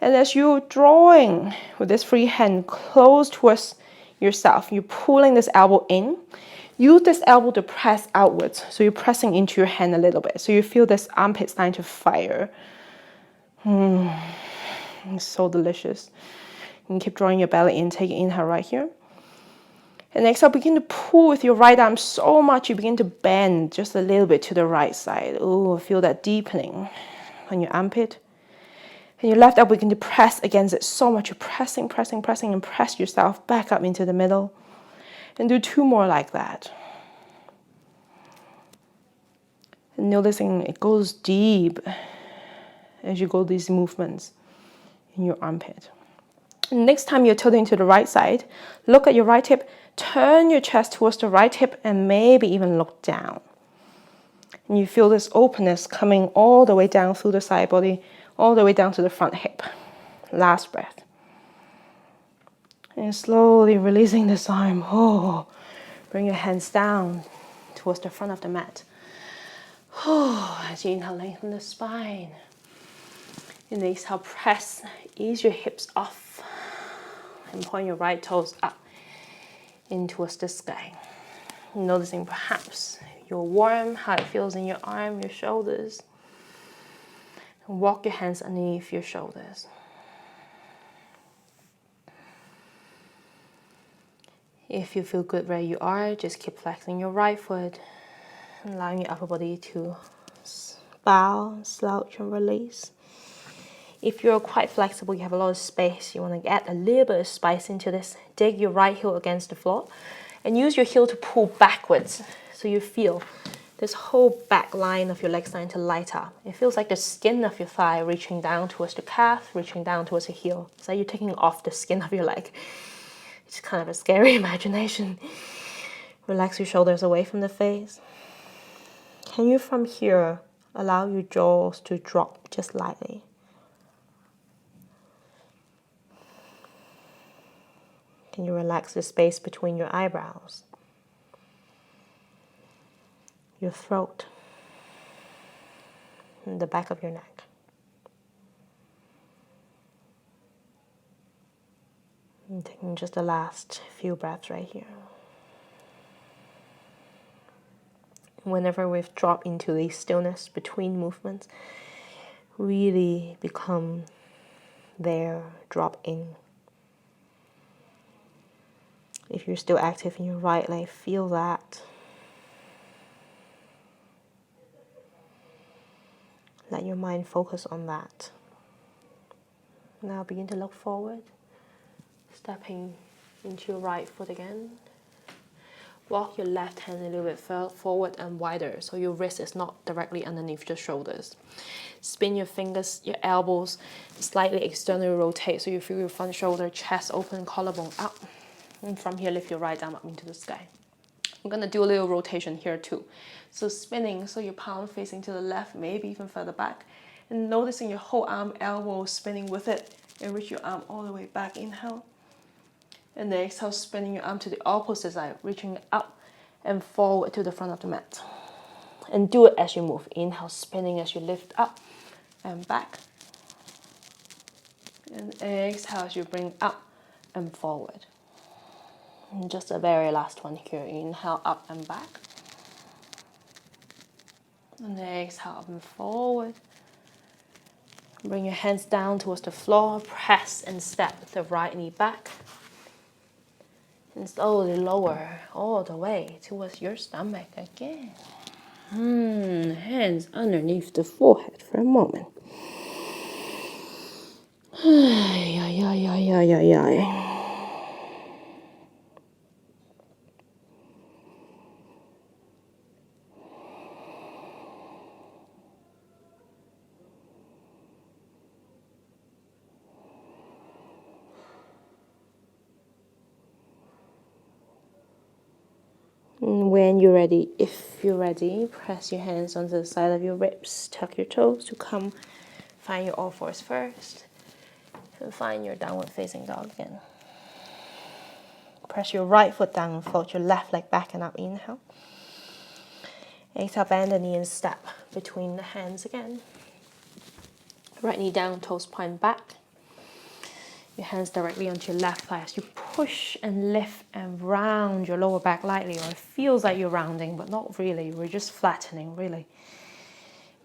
And as you're drawing with this free hand close towards yourself, you're pulling this elbow in. Use this elbow to press outwards. So you're pressing into your hand a little bit. So you feel this armpit starting to fire. It's so delicious. You can keep drawing your belly in. Take an inhale right here. And exhale, begin to pull with your right arm so much you begin to bend just a little bit to the right side. Oh, feel that deepening on your armpit. And your left elbow begin to press against it so much. You're pressing, pressing, pressing, and press yourself back up into the middle. And do 2 more like that. And noticing it goes deep as you go these movements in your armpit. And next time you're tilting to the right side, look at your right hip, turn your chest towards the right hip, and maybe even look down. And you feel this openness coming all the way down through the side body, all the way down to the front hip. Last breath. And slowly releasing this arm. Oh, bring your hands down towards the front of the mat. Oh, as you inhale, lengthen the spine. And exhale, press, ease your hips off. And point your right toes up in towards the sky. Noticing perhaps you're warm, how it feels in your arm, your shoulders. And walk your hands underneath your shoulders. If you feel good where you are, just keep flexing your right foot, allowing your upper body to bow, slouch, and release. If you're quite flexible, you have a lot of space, you want to add a little bit of spice into this, dig your right heel against the floor and use your heel to pull backwards so you feel this whole back line of your leg starting to light up. It feels like the skin of your thigh reaching down towards the calf, reaching down towards the heel. It's like you're taking off the skin of your leg. It's kind of a scary imagination. Relax your shoulders away from the face. Can you from here allow your jaws to drop just lightly? Can you relax the space between your eyebrows, your throat, and the back of your neck? And taking just the last few breaths right here. Whenever we've dropped into the stillness between movements, really become there, drop in. If you're still active in your right leg, feel that. Let your mind focus on that. Now begin to look forward, stepping into your right foot again. Walk your left hand a little bit forward and wider so your wrist is not directly underneath your shoulders. Spin your fingers, your elbows, slightly externally rotate so you feel your front shoulder, chest open, collarbone up. And from here, lift your right arm up into the sky. I'm going to do a little rotation here too. So spinning, so your palm facing to the left, maybe even further back. And noticing your whole arm, elbow spinning with it. And reach your arm all the way back, inhale. And then exhale, spinning your arm to the opposite side, reaching up and forward to the front of the mat. And do it as you move. Inhale, spinning as you lift up and back. And exhale as you bring up and forward. And just the very last one here. Inhale, up and back. And exhale, up and forward. Bring your hands down towards the floor. Press and step the right knee back. And slowly lower all the way towards your stomach again. Hands underneath the forehead for a moment. When you're ready, if you're ready, press your hands onto the side of your ribs. Tuck your toes to come. Find your all fours first. And find your downward facing dog again. Press your right foot down and fold your left leg back and up. Inhale. Exhale, bend the knee and step between the hands again. Right knee down, toes point back. Your hands directly onto your left thigh as you push and lift and round your lower back lightly, or it feels like you're rounding, but not really. We're just flattening, really.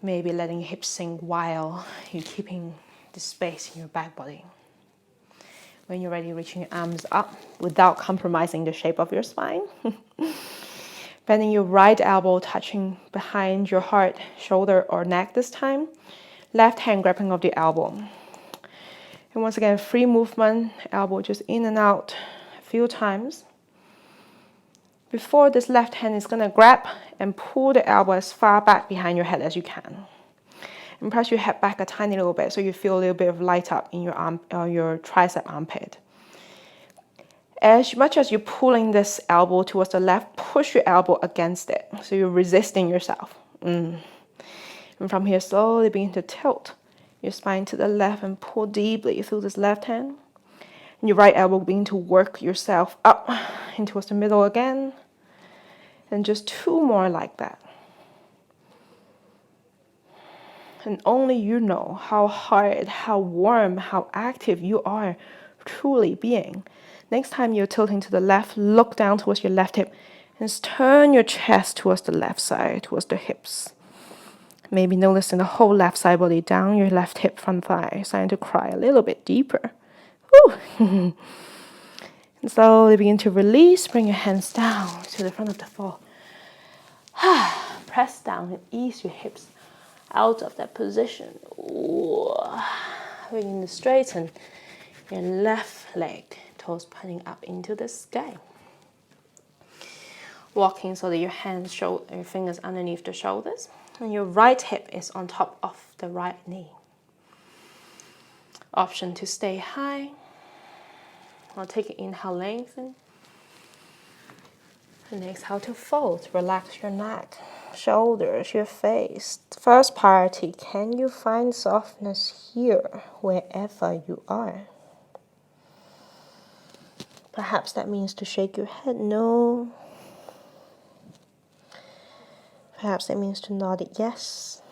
Maybe letting your hips sink while you're keeping the space in your back body. When you're ready, reaching your arms up without compromising the shape of your spine. Bending your right elbow, touching behind your heart, shoulder, or neck this time. Left hand grabbing of the elbow. And once again, free movement, elbow just in and out a few times. Before this left hand is going to grab and pull the elbow as far back behind your head as you can. And press your head back a tiny little bit so you feel a little bit of light up in your arm, your tricep armpit. As much as you're pulling this elbow towards the left, push your elbow against it. So you're resisting yourself. And from here, slowly begin to tilt your spine to the left and pull deeply through this left hand. And your right elbow begin to work yourself up and towards the middle again. And just two more like that. And only you know how hard, how warm, how active you are truly being. Next time you're tilting to the left, look down towards your left hip and turn your chest towards the left side, towards the hips. Maybe noticing the whole left side body down your left hip, front thigh, starting to cry a little bit deeper. Woo. And slowly begin to release. Bring your hands down to the front of the floor. Press down and ease your hips out of that position. Ooh. begin to straighten your left leg, toes pointing up into the sky. Walking so that your hands, your fingers underneath the shoulders, and your right hip is on top of the right knee. Option to stay high. I'll take an inhale, lengthen. And exhale to fold. Relax your neck, shoulders, your face. First priority, can you find softness here, wherever you are? Perhaps that means to shake your head no. Perhaps that means to nod it yes.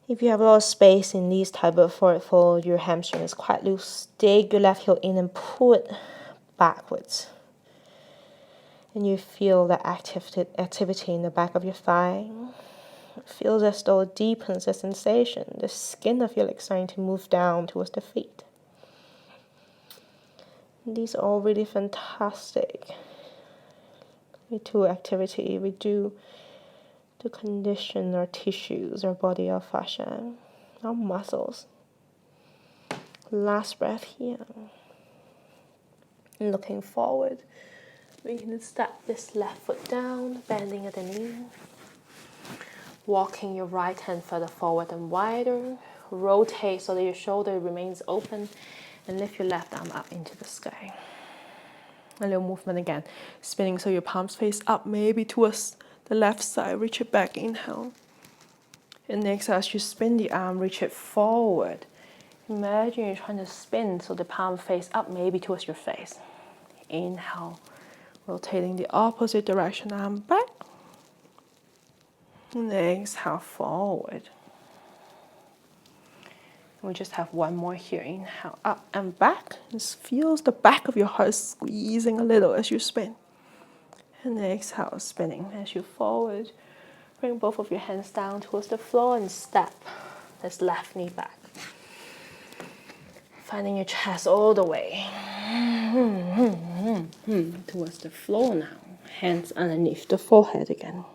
If you have a lot of space in these type of forward fold, your hamstring is quite loose, dig your left heel in and pull it backwards. And you feel the activity in the back of your thigh. It feels as though it deepens the sensation. The skin of your leg starting to move down towards the feet. And these are all really fantastic. We do activity, we do to condition our tissues, our body, our fascia, our muscles. Last breath here. And looking forward, we can step this left foot down, bending at the knee. Walking your right hand further forward and wider. Rotate so that your shoulder remains open, and lift your left arm up into the sky. A little movement again. Spinning so your palms face up, maybe towards the left side. Reach it back, inhale. And next, as you spin the arm, reach it forward. Imagine you're trying to spin so the palm face up, maybe towards your face. Inhale, rotating the opposite direction, arm back. And exhale, forward. We just have one more here. Inhale, up and back. Just feels the back of your heart squeezing a little as you spin. And exhale, spinning as you forward. Bring both of your hands down towards the floor and step this left knee back. Finding your chest all the way towards the floor now. Hands underneath the forehead again.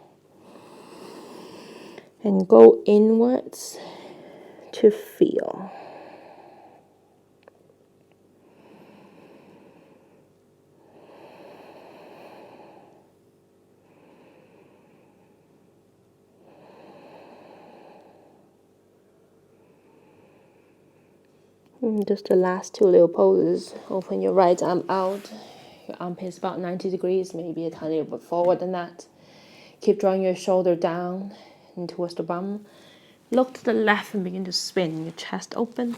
And go inwards to feel. And just the last two little poses. Open your right arm out. Your armpit is about 90 degrees, maybe a tiny bit forward than that. Keep drawing your shoulder down and towards the bum. Look to the left and begin to spin. Your chest open.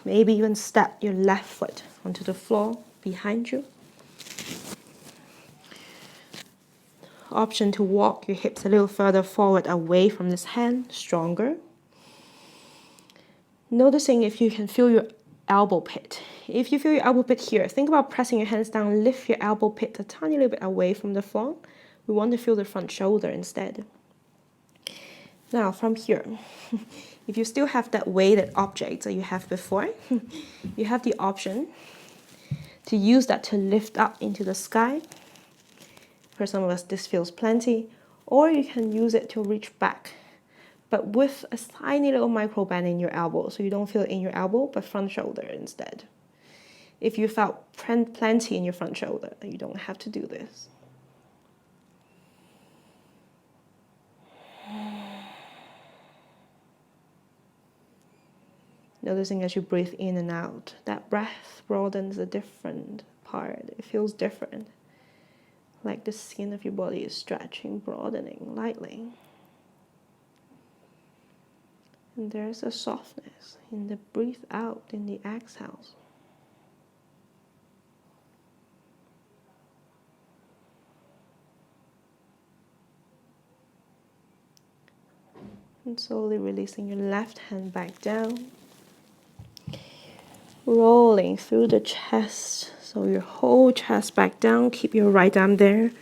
Maybe even step your left foot onto the floor behind you. Option to walk your hips a little further forward away from this hand, stronger. Noticing if you can feel your elbow pit. If you feel your elbow pit here, think about pressing your hands down, lift your elbow pit a tiny little bit away from the floor. We want to feel the front shoulder instead. Now from here, if you still have that weighted object that you have before, you have the option to use that to lift up into the sky. For some of us, this feels plenty. Or you can use it to reach back, but with a tiny little micro bend in your elbow, so you don't feel it in your elbow, but front shoulder instead. If you felt plenty in your front shoulder, you don't have to do this. Noticing as you breathe in and out, that breath broadens a different part. It feels different. Like the skin of your body is stretching, broadening lightly. And there's a softness in the breathe out, in the exhales. And slowly releasing your left hand back down. Rolling through the chest, so your whole chest back down. Keep your right arm there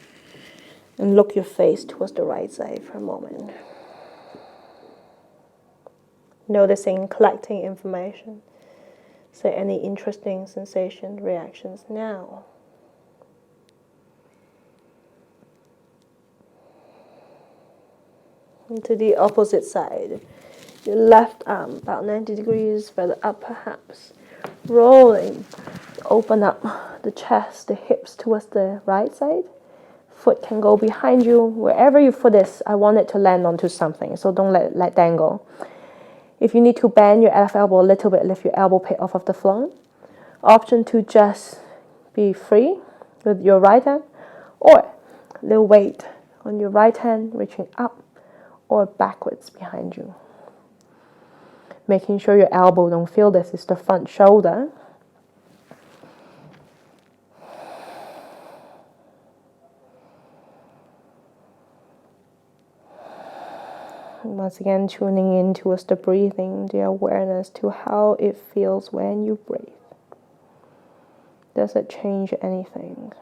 and look your face towards the right side for a moment. Noticing, collecting information. So any interesting sensation, reactions now. to the opposite side. Your left arm about 90 degrees further up perhaps. Rolling. Open up the chest, the hips towards the right side. Foot can go behind you. Wherever your foot is, I want it to land onto something, so don't let it dangle. If you need to bend your left elbow a little bit, lift your elbow pit off of the floor. Option to just be free with your right hand, or little weight on your right hand reaching up or backwards behind you. Making sure your elbow don't feel this is the front shoulder. Once again, tuning in towards the breathing, the awareness to how it feels when you breathe. Does it change anything?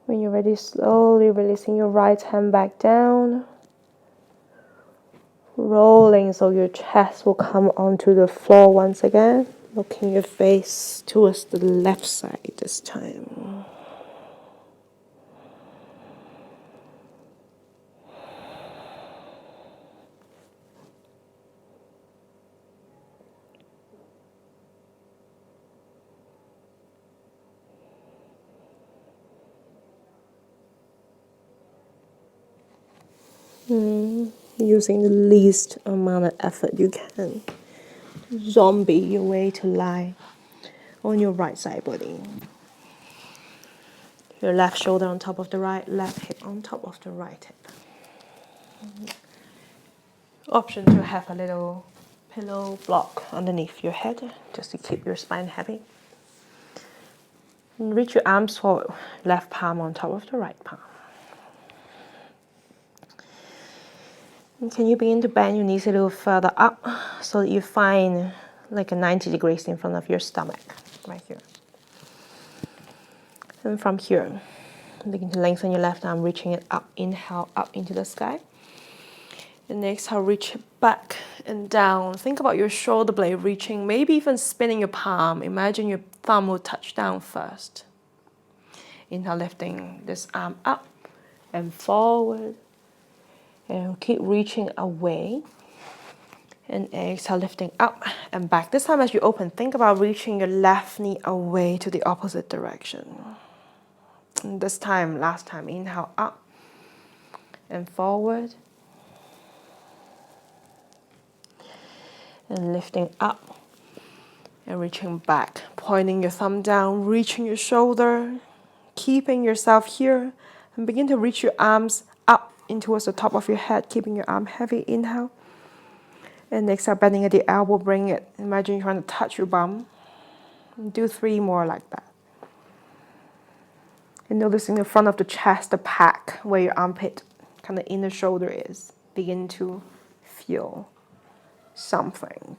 When you're ready, slowly releasing your right hand back down. Rolling so your chest will come onto the floor once again. Looking your face towards the left side this time. Using the least amount of effort you can. Zombie your way to lie on your right side body. Your left shoulder on top of the right, left hip on top of the right hip. Option to have a little pillow block underneath your head just to keep your spine heavy. And reach your arms forward, left palm on top of the right palm. And can you begin to bend your knees a little further up so that you find like a 90 degrees in front of your stomach, right here. And from here, begin to lengthen your left arm, reaching it up. Inhale, up into the sky. And exhale, reach it back and down. Think about your shoulder blade reaching, maybe even spinning your palm. Imagine your thumb will touch down first. Inhale, lifting this arm up and forward. And keep reaching away. And exhale, lifting up and back. This time as you open, think about reaching your left knee away to the opposite direction. And this time, last time, inhale up and forward. And lifting up and reaching back. Pointing your thumb down, reaching your shoulder. Keeping yourself here. And begin to reach your arms up in towards the top of your head, keeping your arm heavy. Inhale. And exhale, bending at the elbow, bring it. Imagine you're trying to touch your bum. And do 3 more like that. And noticing the front of the chest, the pack, where your armpit, kind of inner shoulder is. Begin to feel something.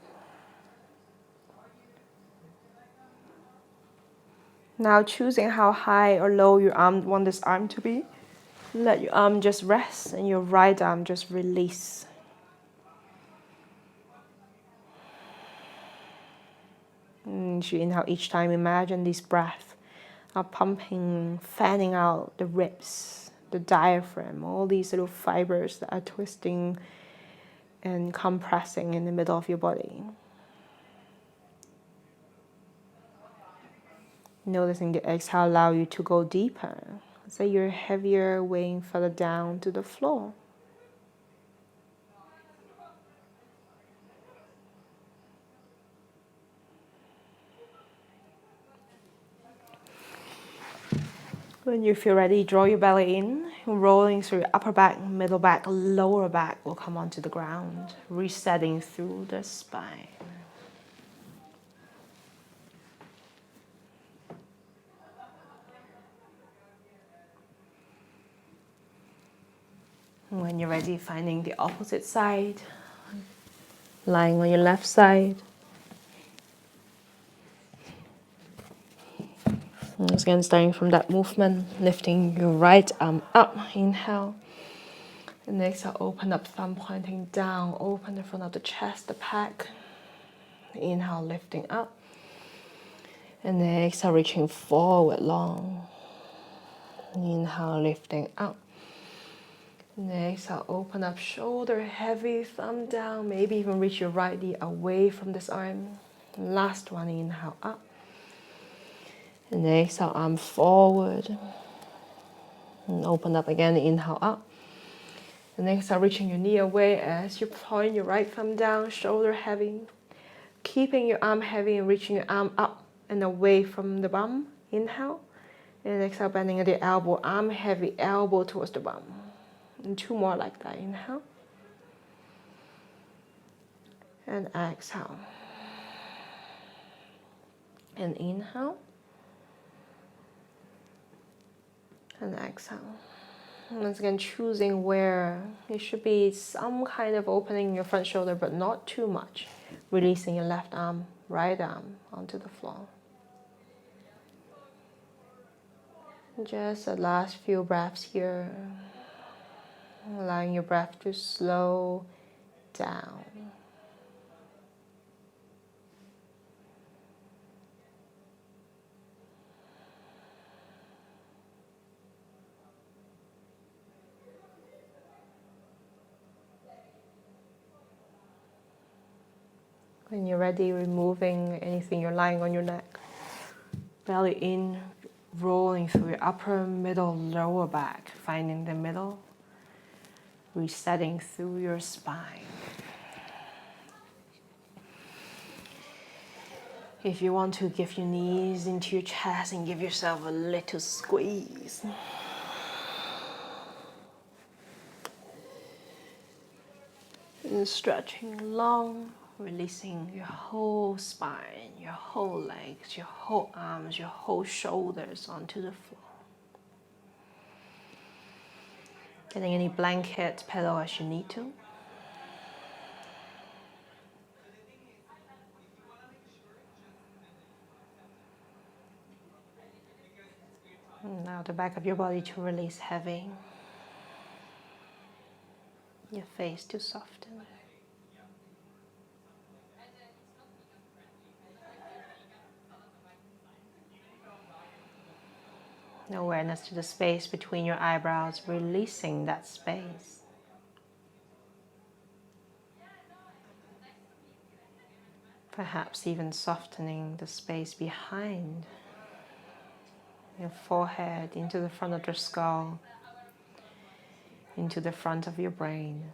Now choosing how high or low you want this arm to be. Let your arm just rest and your right arm just release. And as you inhale each time, imagine these breaths are pumping, fanning out the ribs, the diaphragm, all these little fibers that are twisting and compressing in the middle of your body. Noticing the exhale allow you to go deeper. Say you're heavier, weighing further down to the floor. When you feel ready, draw your belly in, rolling through your upper back, middle back, lower back will come onto the ground, resetting through the spine. When you're ready, finding the opposite side, lying on your left side. Once again, starting from that movement, lifting your right arm up, inhale. And exhale, open up, thumb pointing down, open the front of the chest, the back. Inhale, lifting up. And exhale, reaching forward long. Inhale, lifting up. And exhale, open up, shoulder heavy, thumb down. Maybe even reach your right knee away from this arm. Last one, inhale up. And exhale, arm forward. And open up again, inhale up. And exhale, reaching your knee away as you point your right thumb down, shoulder heavy. Keeping your arm heavy and reaching your arm up and away from the bum. Inhale. And exhale, bending at the elbow, arm heavy, elbow towards the bum. And 2 more like that. Inhale. And exhale. And inhale. And exhale. Once again, choosing where it should be some kind of opening in your front shoulder, but not too much. Releasing your left arm, right arm onto the floor. Just the last few breaths here. Allowing your breath to slow down. When you're ready, removing anything you're lying on your neck. Belly in, rolling through your upper, middle, lower back. Finding the middle. Resetting through your spine. If you want to, give your knees into your chest and give yourself a little squeeze. And stretching long, releasing your whole spine, your whole legs, your whole arms, your whole shoulders onto the floor. Getting any blanket, pillow as you need to. And now the back of your body to release heavy. Your face to soften. Awareness to the space between your eyebrows, releasing that space. Perhaps even softening the space behind your forehead, into the front of your skull, into the front of your brain.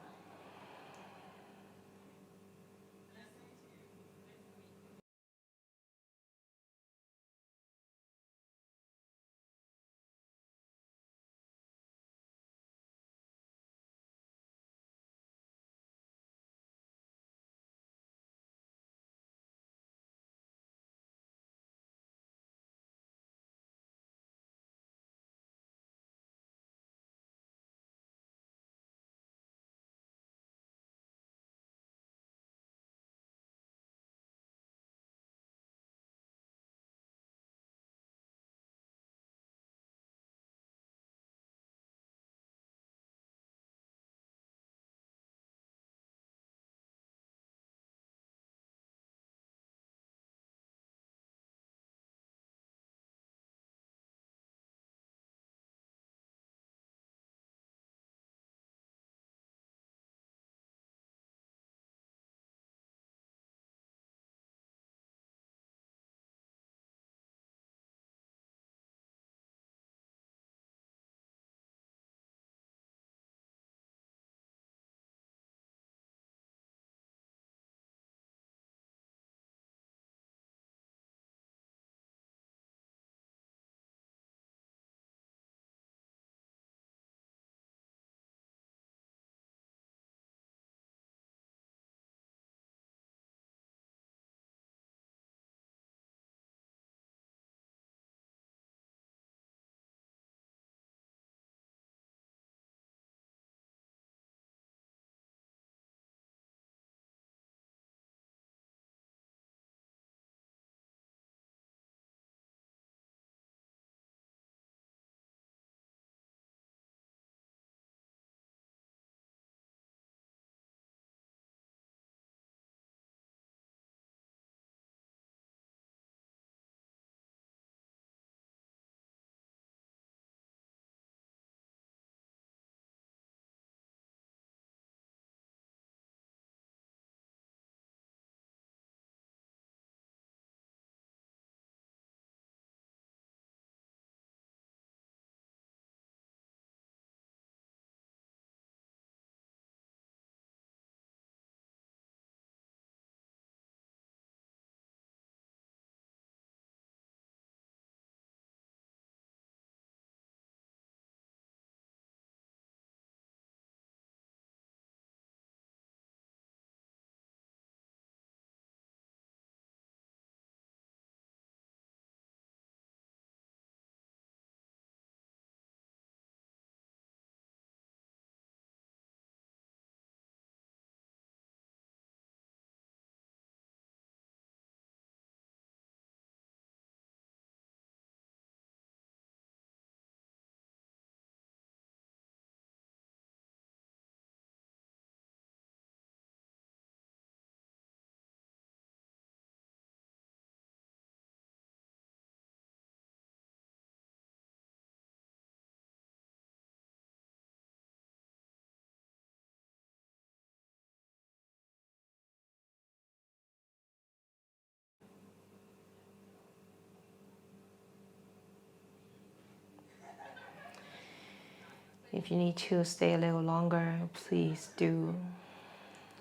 If you need to stay a little longer, please do.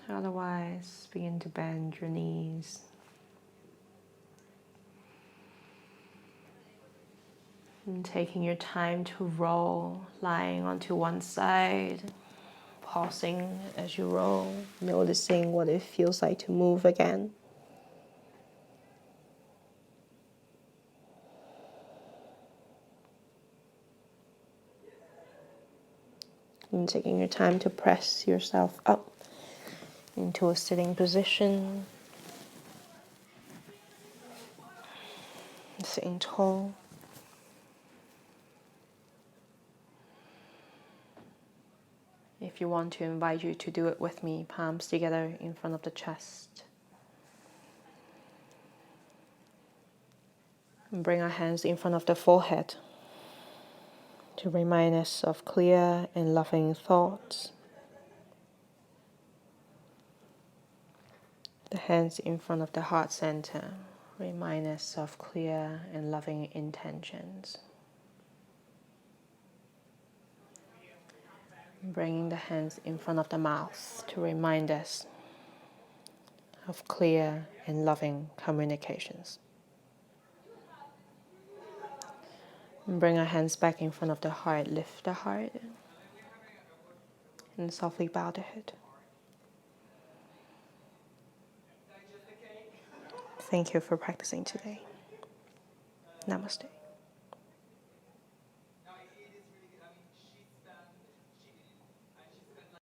Otherwise, begin to bend your knees. And taking your time to roll, lying onto one side, pausing as you roll, noticing what it feels like to move again. And taking your time to press yourself up into a sitting position, sitting tall. If you want to, invite you to do it with me, palms together in front of the chest. And bring our hands in front of the forehead to remind us of clear and loving thoughts. The hands in front of the heart center remind us of clear and loving intentions. Bringing the hands in front of the mouth to remind us of clear and loving communications. And bring our hands back in front of the heart, lift the heart, and softly bow the head. Thank you for practicing today. Namaste.